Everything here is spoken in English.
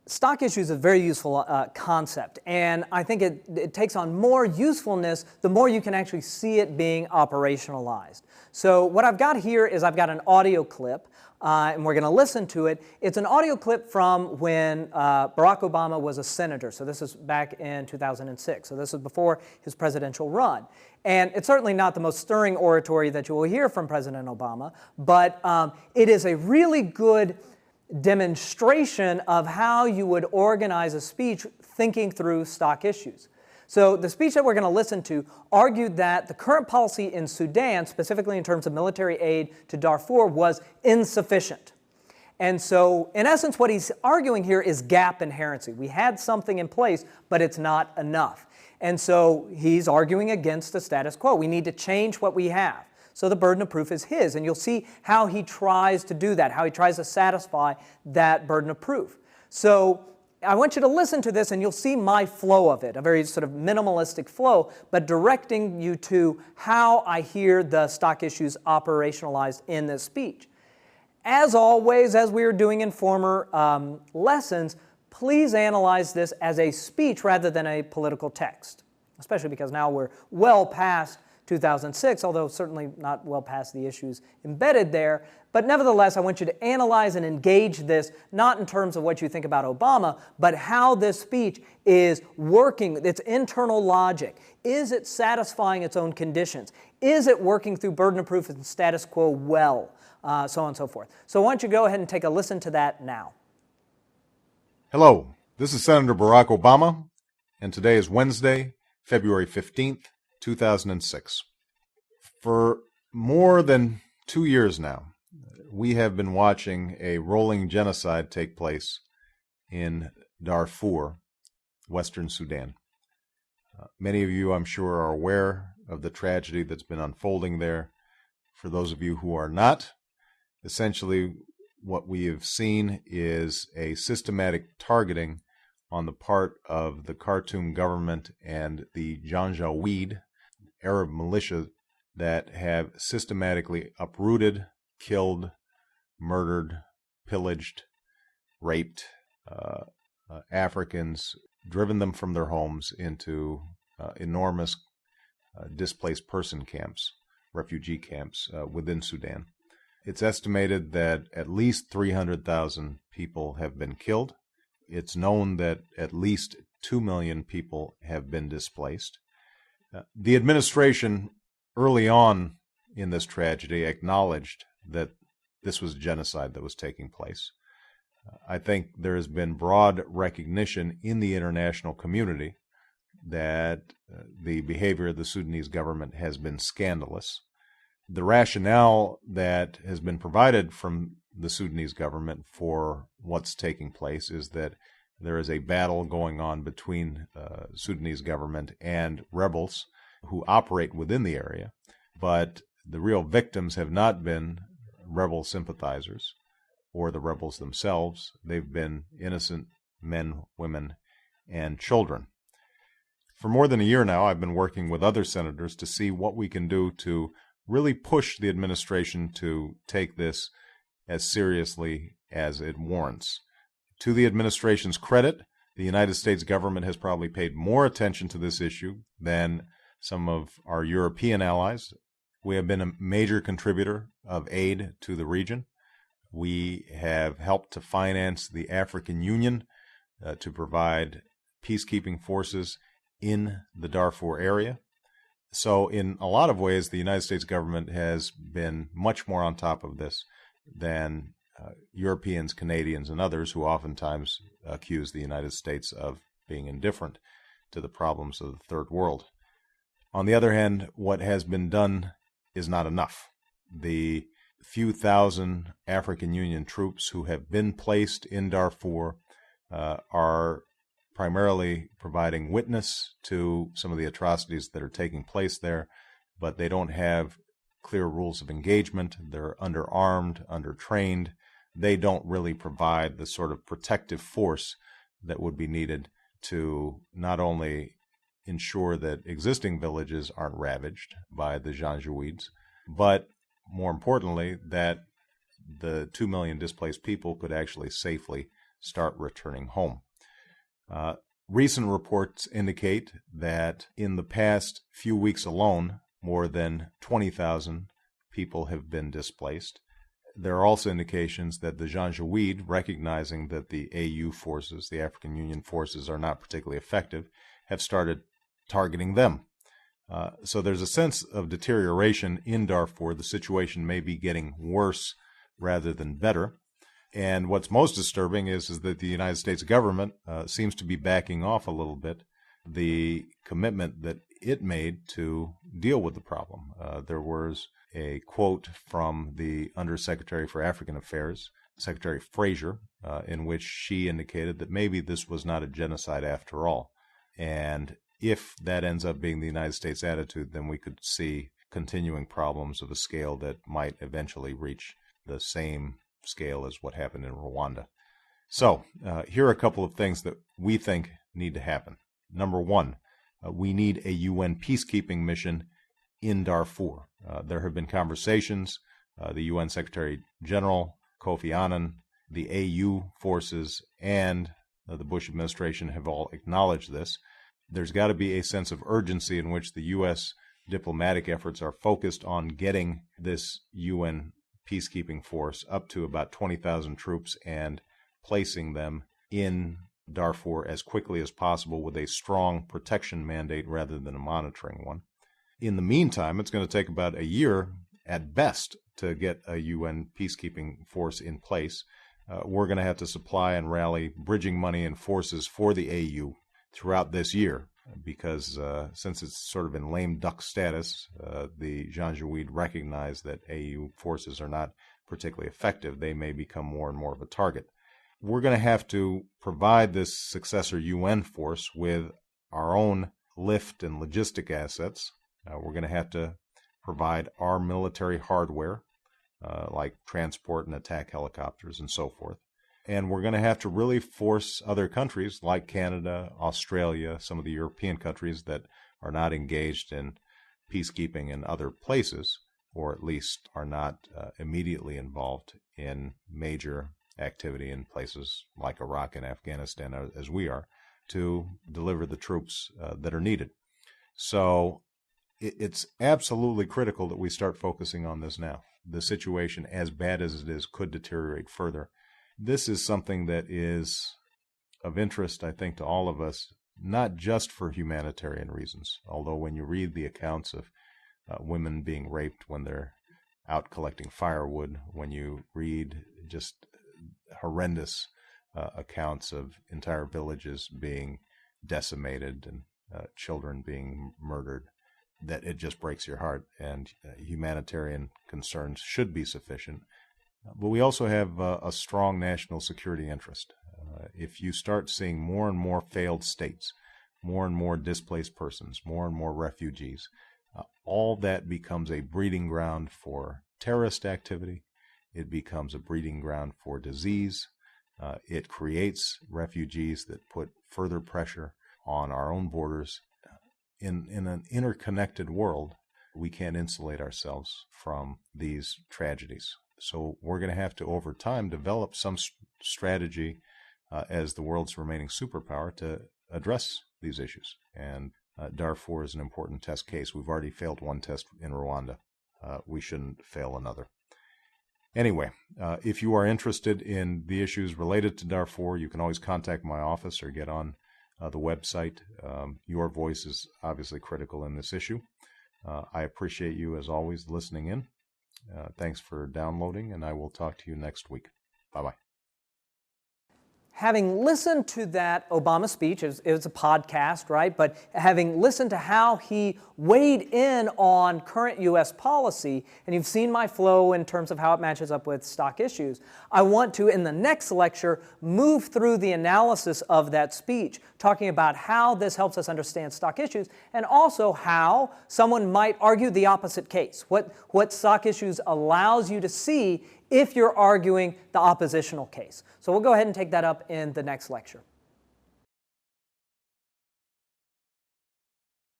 Stock issues is a very useful concept, and I think it takes on more usefulness the more you can actually see it being operationalized. So what I've got here is I've got an audio clip, and we're going to listen to it. It's an audio clip from when Barack Obama was a senator, so this is back in 2006, so this is before his presidential run. And it's certainly not the most stirring oratory that you will hear from President Obama, but it is a really good demonstration of how you would organize a speech thinking through stock issues. So the speech that we're going to listen to argued that the current policy in Sudan, specifically in terms of military aid to Darfur, was insufficient. And so, in essence, what he's arguing here is gap inherency. We had something in place, but it's not enough. And so he's arguing against the status quo. We need to change what we have. So the burden of proof is his, and you'll see how he tries to do that, how he tries to satisfy that burden of proof. So I want you to listen to this, and you'll see my flow of it, a very sort of minimalistic flow, but directing you to how I hear the stock issues operationalized in this speech. As always, as we were doing in former lessons, please analyze this as a speech rather than a political text, especially because now we're well past 2006, although certainly not well past the issues embedded there. But nevertheless, I want you to analyze and engage this, not in terms of what you think about Obama, but how this speech is working, its internal logic. Is it satisfying its own conditions? Is it working through burden of proof and status quo well? So on and so forth. So why don't you go ahead and take a listen to that now. Hello, this is Senator Barack Obama, and today is Wednesday, February 15th, 2006. For more than 2 years now, we have been watching a rolling genocide take place in Darfur, Western Sudan. Many of you, I'm sure, are aware of the tragedy that's been unfolding there. For those of you who are not, essentially what we have seen is a systematic targeting on the part of the Khartoum government and the Janjaweed Arab militia that have systematically uprooted, killed, murdered, pillaged, raped Africans, driven them from their homes into enormous displaced person camps, refugee camps within Sudan. It's estimated that at least 300,000 people have been killed. It's known that at least 2 million people have been displaced. The administration early on in this tragedy acknowledged that this was genocide that was taking place. I think there has been broad recognition in the international community that the behavior of the Sudanese government has been scandalous. The rationale that has been provided from the Sudanese government for what's taking place is that there is a battle going on between Sudanese government and rebels who operate within the area, but the real victims have not been rebel sympathizers or the rebels themselves. They've been innocent men, women, and children. For more than a year now, I've been working with other senators to see what we can do to really push the administration to take this as seriously as it warrants. To the administration's credit, the United States government has probably paid more attention to this issue than some of our European allies. We have been a major contributor of aid to the region. We have helped to finance the African Union to provide peacekeeping forces in the Darfur area. So in a lot of ways, the United States government has been much more on top of this than Europeans, Canadians, and others who oftentimes accuse the United States of being indifferent to the problems of the third world. On the other hand, what has been done is not enough. The few thousand African Union troops who have been placed in Darfur are primarily providing witness to some of the atrocities that are taking place there, but they don't have clear rules of engagement. They're underarmed, undertrained. They don't really provide the sort of protective force that would be needed to not only ensure that existing villages aren't ravaged by the Janjaweeds, but more importantly, that the 2 million displaced people could actually safely start returning home. Recent reports indicate that in the past few weeks alone, more than 20,000 people have been displaced. There are also indications that the Janjaweed, recognizing that the AU forces, the African Union forces, are not particularly effective, have started targeting them. So there's a sense of deterioration in Darfur. The situation may be getting worse rather than better. And what's most disturbing is that the United States government seems to be backing off a little bit the commitment that it made to deal with the problem. There was a quote from the Undersecretary for African Affairs, Secretary Fraser, in which she indicated that maybe this was not a genocide after all. And if that ends up being the United States attitude, then we could see continuing problems of a scale that might eventually reach the same scale as what happened in Rwanda. So here are a couple of things that we think need to happen. Number one, we need a UN peacekeeping mission in Darfur. There have been conversations. The UN Secretary General, Kofi Annan, the AU forces, and the Bush administration have all acknowledged this. There's got to be a sense of urgency in which the U.S. diplomatic efforts are focused on getting this UN peacekeeping force up to about 20,000 troops and placing them in Darfur as quickly as possible with a strong protection mandate rather than a monitoring one. In the meantime, it's going to take about a year at best to get a UN peacekeeping force in place. We're going to have to supply and rally bridging money and forces for the AU throughout this year because since it's sort of in lame duck status, the Janjaweed recognize that AU forces are not particularly effective. They may become more and more of a target. We're going to have to provide this successor UN force with our own lift and logistic assets. We're going to have to provide our military hardware, like transport and attack helicopters and so forth. And we're going to have to really force other countries like Canada, Australia, some of the European countries that are not engaged in peacekeeping in other places, or at least are not immediately involved in major activity in places like Iraq and Afghanistan as we are, to deliver the troops that are needed. So it's absolutely critical that we start focusing on this now. The situation, as bad as it is, could deteriorate further. This is something that is of interest, I think, to all of us, not just for humanitarian reasons, although when you read the accounts of women being raped when they're out collecting firewood, when you read just horrendous accounts of entire villages being decimated and children being murdered, that it just breaks your heart, and humanitarian concerns should be sufficient. But we also have a strong national security interest. If you start seeing more and more failed states, more and more displaced persons, more and more refugees, all that becomes a breeding ground for terrorist activity. It becomes a breeding ground for disease. It creates refugees that put further pressure on our own borders. In an interconnected world, we can't insulate ourselves from these tragedies. So we're going to have to, over time, develop some strategy as the world's remaining superpower to address these issues. And Darfur is an important test case. We've already failed one test in Rwanda. We shouldn't fail another. Anyway, if you are interested in the issues related to Darfur, you can always contact my office or get on the website. Your voice is obviously critical in this issue. I appreciate you, as always, listening in. Thanks for downloading, and I will talk to you next week. Bye-bye. Having listened to that Obama speech, it was a podcast, right? But having listened to how he weighed in on current U.S. policy, and you've seen my flow in terms of how it matches up with stock issues, I want to, in the next lecture, move through the analysis of that speech, talking about how this helps us understand stock issues, and also how someone might argue the opposite case, what stock issues allows you to see if you're arguing the oppositional case. So we'll go ahead and take that up in the next lecture.